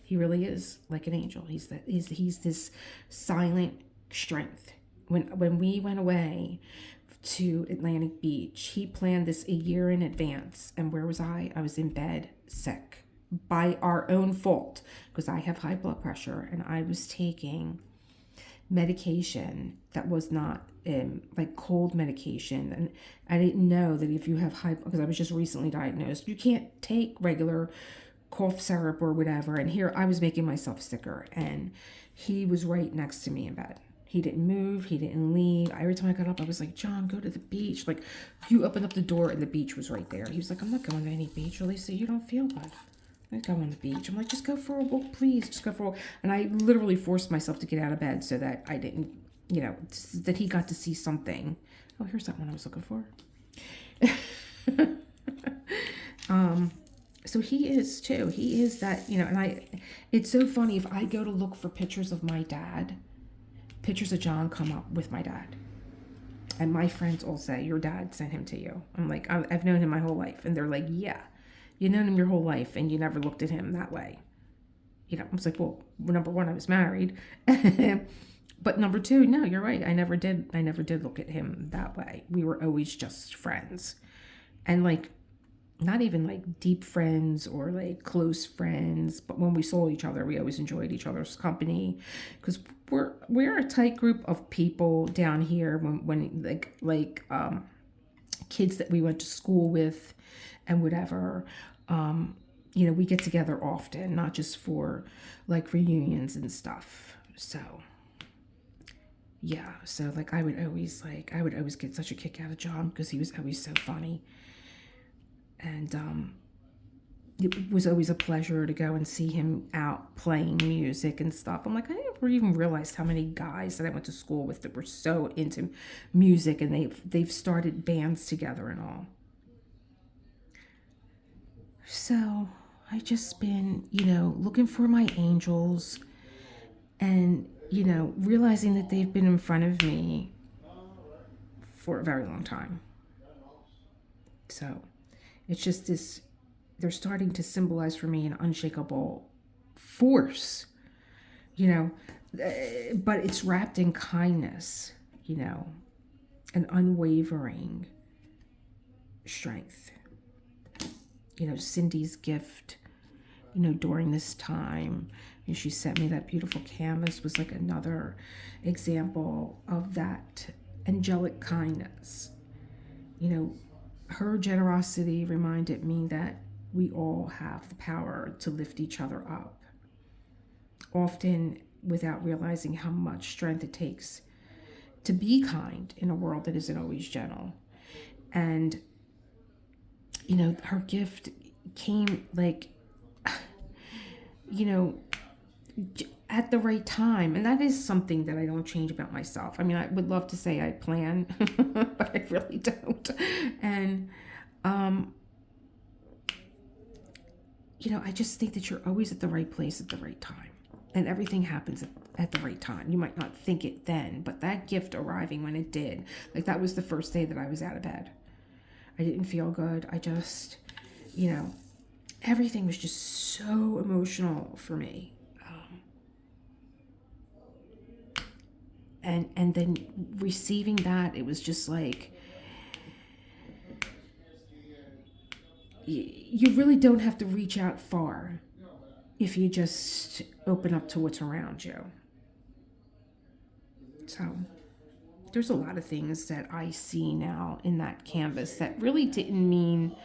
He really is like an angel. He's this silent strength. When we went away to Atlantic Beach, he planned this a year in advance. And where was I? I was in bed, sick, by our own fault, because I have high blood pressure, and I was taking medication that was not like cold medication. And I didn't know that if you have because I was just recently diagnosed, you can't take regular cough syrup or whatever. And here I was making myself sicker, and he was right next to me in bed. He didn't move. He didn't leave. Every time I got up, I was like, John, go to the beach. Like, you opened up the door and the beach was right there. He was like, I'm not going to any beach. Lisa, you don't feel good. I go on the beach. I'm like, just go for a walk, please. Just go for a walk. And I literally forced myself to get out of bed so that I didn't, that he got to see something. Oh, here's that one I was looking for. So he is too. He is that, and it's so funny. If I go to look for pictures of my dad, pictures of John come up with my dad. And my friends all say, your dad sent him to you. I'm like, I've known him my whole life. And they're like, yeah, you've known him your whole life and you never looked at him that way. I was like, well, number one, I was married. But number two, no, you're right. I never did look at him that way. We were always just friends. And like, not even like deep friends or like close friends, but when we saw each other, we always enjoyed each other's company, because we're a tight group of people down here. When kids that we went to school with and whatever, we get together often, not just for like reunions and stuff. So yeah, so like I would always get such a kick out of John because he was always so funny. And it was always a pleasure to go and see him out playing music and stuff. I'm like, I never even realized how many guys that I went to school with that were so into music, and they've started bands together and all. So I just been, looking for my angels, and, realizing that they've been in front of me for a very long time. So it's just this, they're starting to symbolize for me an unshakable force, but it's wrapped in kindness, an unwavering strength. Cindy's gift, during this time, and she sent me that beautiful canvas, was like another example of that angelic kindness. Her generosity reminded me that we all have the power to lift each other up, often without realizing how much strength it takes to be kind in a world that isn't always gentle. And, her gift came like, at the right time. And that is something that I don't change about myself. I mean, I would love to say I plan, but I really don't. And, I just think that you're always at the right place at the right time. And everything happens at the right time. You might not think it then, but that gift arriving when it did, like that was the first day that I was out of bed. I didn't feel good. I just, everything was just so emotional for me. And then receiving that, it was just like, you really don't have to reach out far if you just open up to what's around you. So there's a lot of things that I see now in that canvas that really didn't mean.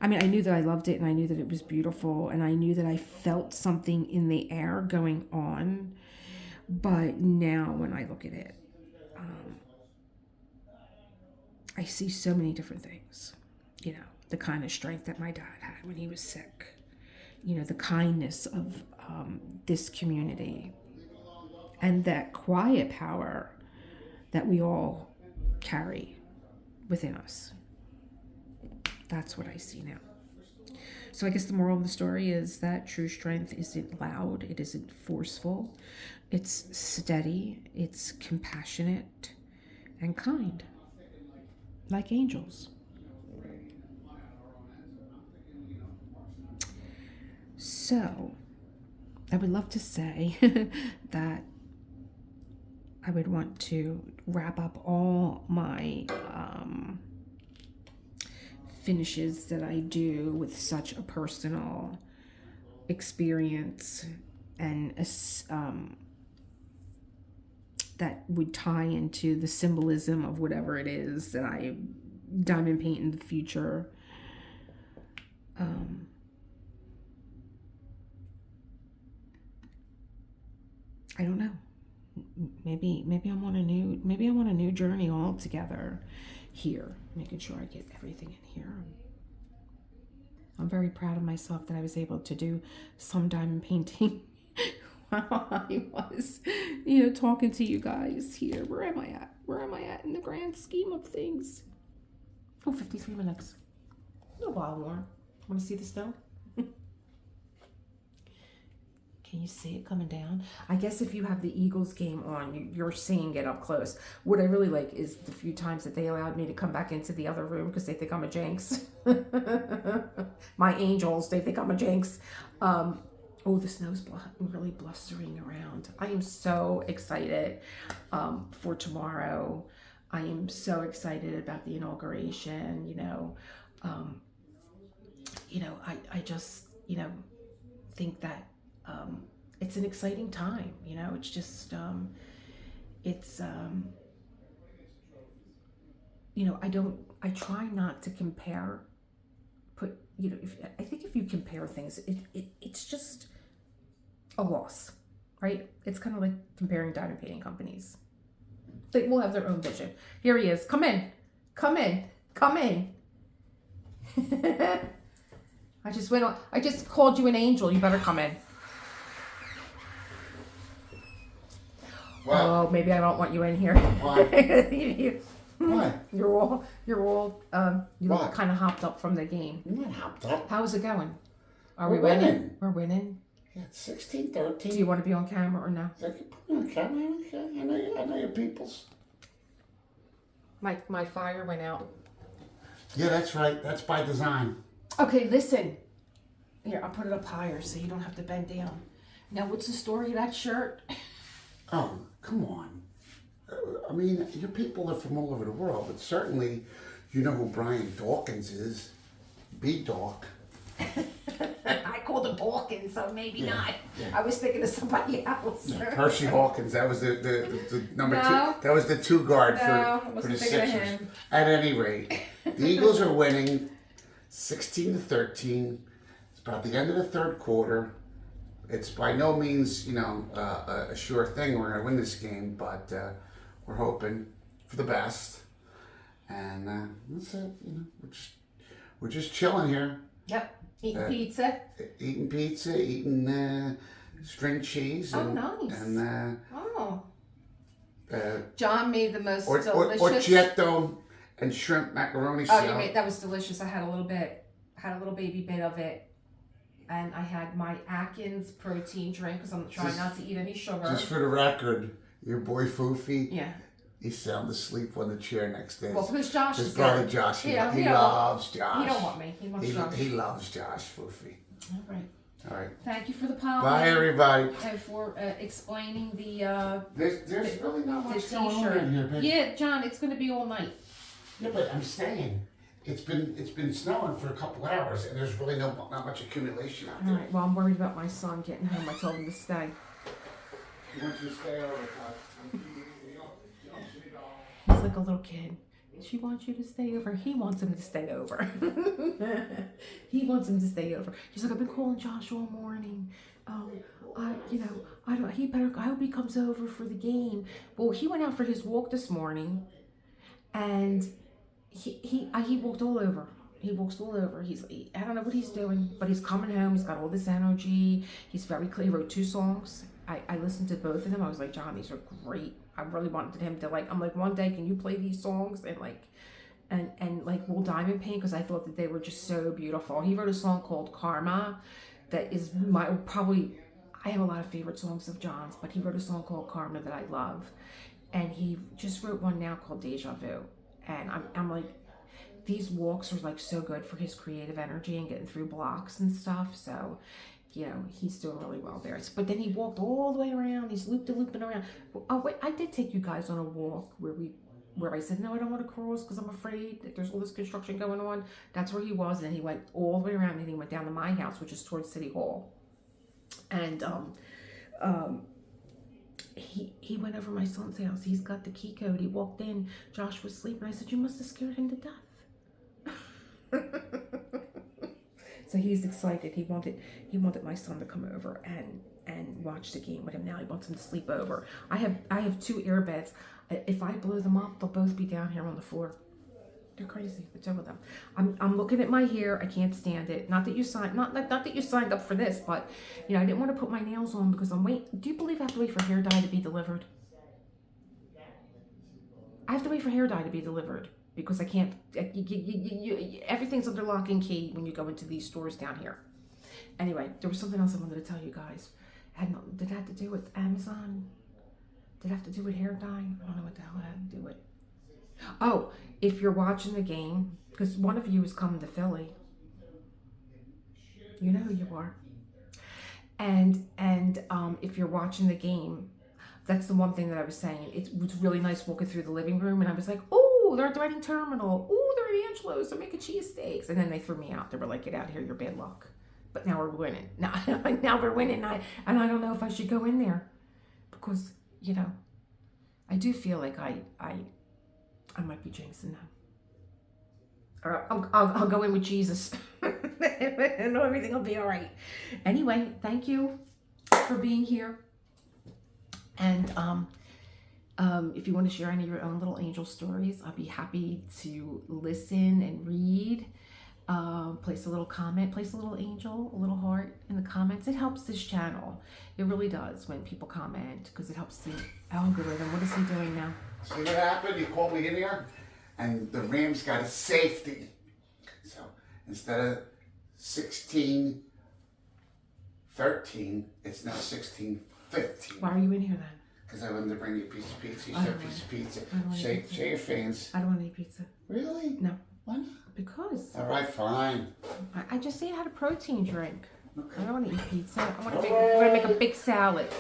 I mean, I knew that I loved it and I knew that it was beautiful and I knew that I felt something in the air going on. But now when I look at it, I see so many different things. You know, the kind of strength that my dad had when he was sick. You know, the kindness of this community. And that quiet power that we all carry within us. That's what I see now. So I guess the moral of the story is that true strength isn't loud, it isn't forceful, it's steady, it's compassionate and kind, like angels. So I would love to say that I would want to wrap up all my finishes that I do with such a personal experience and that would tie into the symbolism of whatever it is that I diamond paint in the future. I don't know. Maybe I'm on a new journey altogether here, making sure I get everything in here. I'm very proud of myself that I was able to do some diamond painting while I was, talking to you guys here. Where am I at? Where am I at in the grand scheme of things? Oh, 53 minutes. A while more. Want to see the snow? Can you see it coming down? I guess if you have the Eagles game on, you're seeing it up close. What I really like is the few times that they allowed me to come back into the other room because they think I'm a jinx. My angels, they think I'm a jinx. Oh, the snow's really blustering around. I am so excited for tomorrow. I am so excited about the inauguration. I just, think that it's an exciting time. It's just, I try not to compare, I think if you compare things, it's just a loss, right? It's kind of like comparing diamond painting companies. They will have their own vision. Here he is. Come in. I just called you an angel. You better come in. Wow. Oh, maybe I don't want you in here. Why? Why? You're all you What? look kind of hopped up from the game. I'm not hopped up. How's it going? Are We're we winning? winning. We're winning. Yeah, it's 16-13. Do you want to be on camera or no? Put me on camera. Okay. I know your peoples. My fire went out. Yeah, that's right. That's by design. Okay, listen. Here, I'll put it up higher so you don't have to bend down. Now, what's the story of that shirt? Oh, come on. I mean, your people are from all over the world, but certainly you know who Brian Dawkins is. B-Dawk. I called him Hawkins, so maybe not. Yeah. I was thinking of somebody else. Percy Hawkins, that was the number No. 2. That was the 2 guard No, I for the wasn't thinking of Sixers. him. At any rate, the Eagles are winning 16-13. It's about the end of the third quarter. It's by no means, a sure thing we're going to win this game, but we're hoping for the best. And that's it. We're just chilling here. Yep, eating pizza. Eating pizza, eating string cheese. And, nice. And John made the most delicious. Orchietto and shrimp macaroni salad. Oh, that was delicious. I had a little baby bit of it. And I had my Atkins protein drink because I'm trying not to eat any sugar. Just for the record, your boy Foofy, Yeah. he sound asleep on the chair next to Well, because Josh his is brother there. Josh. He Yeah, loves Josh. He don't want me. He wants Josh. He loves Josh, Foofy. All right. All right. Thank you for the pollen. Bye, everybody. And for explaining the There's really not the much going on T-shirt. in here, baby. Yeah, John, it's going to be all night. Yeah, but I'm saying it's been snowing for a couple hours, and there's really not much accumulation out All there. right. Well, I'm worried about my son getting home. I told him to stay. He wants you to stay over, Todd. You don't see it all. He's like a little kid. She wants you to stay over. He wants him to stay over. He wants him to stay over. He's like, I've been calling Joshua all morning. I don't. He better. I hope he comes over for the game. Well, he went out for his walk this morning, and he walked all over. He walks all over. I don't know what he's doing, but he's coming home. He's got all this energy. He's very clear. He wrote 2 songs. I listened to both of them. I was like, John, these are great. I really wanted him to I'm like, one day, can you play these songs? And we'll diamond paint, because I thought that they were just so beautiful. He wrote a song called Karma that is I have a lot of favorite songs of John's, but he wrote a song called Karma that I love. And he just wrote one now called Deja Vu. And I'm like, these walks are like so good for his creative energy and getting through blocks and stuff. So, he's doing really well there. But then he walked all the way around. He's looping around. Oh wait, I did take you guys on a walk where I said, no, I don't want to cross because I'm afraid that there's all this construction going on. That's where he was. And then he went all the way around, and he went down to my house, which is towards City Hall. And he went over my son's house. He's got the key code. He walked in. Josh was sleeping. I said, you must have scared him to death. So he's excited. He wanted my son to come over and watch the game with him. Now he wants him to sleep over. I have 2 air beds. If I blow them up, they'll both be down here on the floor. They're crazy, the 2 of them. I'm looking at my hair. I can't stand it. Not that you signed up for this, but I didn't want to put my nails on because I'm waiting. Do you believe I have to wait for hair dye to be delivered? I have to wait for hair dye to be delivered because I can't. Everything's under lock and key when you go into these stores down here. Anyway, there was something else I wanted to tell you guys. Did it have to do with Amazon? Did it have to do with hair dye? I don't know what the hell it had to do with. Oh, if you're watching the game, because one of you is coming to Philly. You know who you are. And if you're watching the game, that's the one thing that I was saying. It was really nice walking through the living room, and I was like, oh, they're at the Reading Terminal. Oh, they're at Angelo's. They're making cheesesteaks. And then they threw me out. They were like, get out of here. You're bad luck. But now we're winning. Now we're winning. And I don't know if I should go in there because, I do feel like I might be jinxing them. All right, I'll go in with Jesus. And everything will be all right. Anyway, thank you for being here. And if you want to share any of your own little angel stories, I'll be happy to listen and read. Place a little comment, place a little angel, a little heart in the comments. It helps this channel. It really does when people comment because it helps the algorithm. What is he doing now? See what happened? You called me in here, and the Rams got a safety. So instead of 16-13, it's now 16-15. Why are you in here then? Because I wanted to bring you a piece of pizza. You said a piece of pizza. Say your fans. I don't want to eat pizza. Really? No. Why not? Because. All right, fine. I just say I had a protein drink. Okay. I don't want to eat pizza. I want to make a big salad.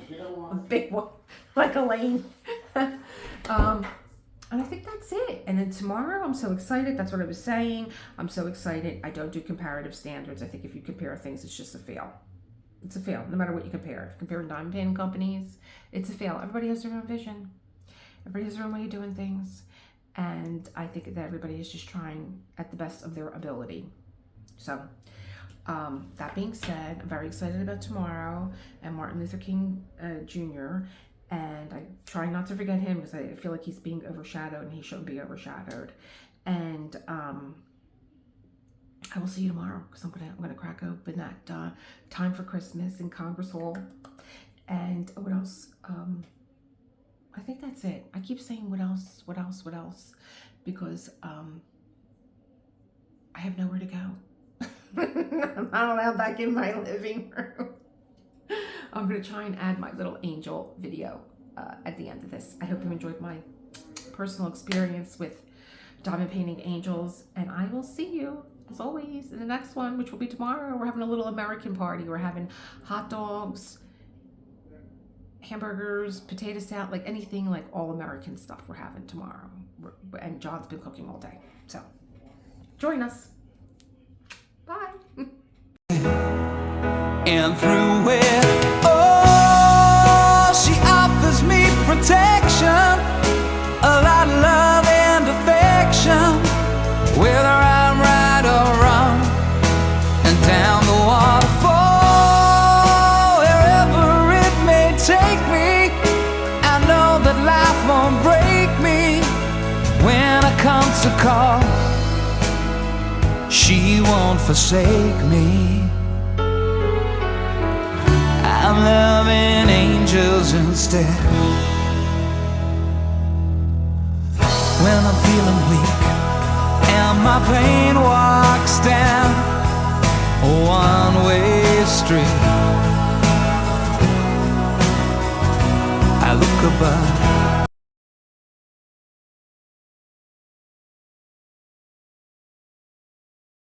You don't want a big one, like Elaine. And I think that's it. And then tomorrow, I'm so excited. That's what I was saying. I'm so excited. I don't do comparative standards. I think if you compare things, it's just a fail. It's a fail, no matter what you compare. If you compare diamond painting companies, it's a fail. Everybody has their own vision. Everybody has their own way of doing things. And I think that everybody is just trying at the best of their ability. So, that being said, I'm very excited about tomorrow and Martin Luther King Jr., and I try not to forget him because I feel like he's being overshadowed and he shouldn't be overshadowed. And I will see you tomorrow because I'm gonna crack open that Time for Christmas in Congress Hall. And what else? I think that's it. I keep saying what else, because I have nowhere to go. I'm not allowed back in my living room. I'm going to try and add my little angel video at the end of this. I hope you enjoyed my personal experience with diamond painting angels, and I will see you, as always, in the next one, which will be tomorrow. We're having a little American party. We're having hot dogs, hamburgers, potato salad, like anything like all American stuff we're having tomorrow. And John's been cooking all day. So join us. Bye. And through it all, she offers me protection, a down the waterfall, wherever it may take me. I know that life won't break me when I come to call. She won't forsake me. I'm loving angels instead. When I'm feeling weak and my pain walks down a one-way street, I look above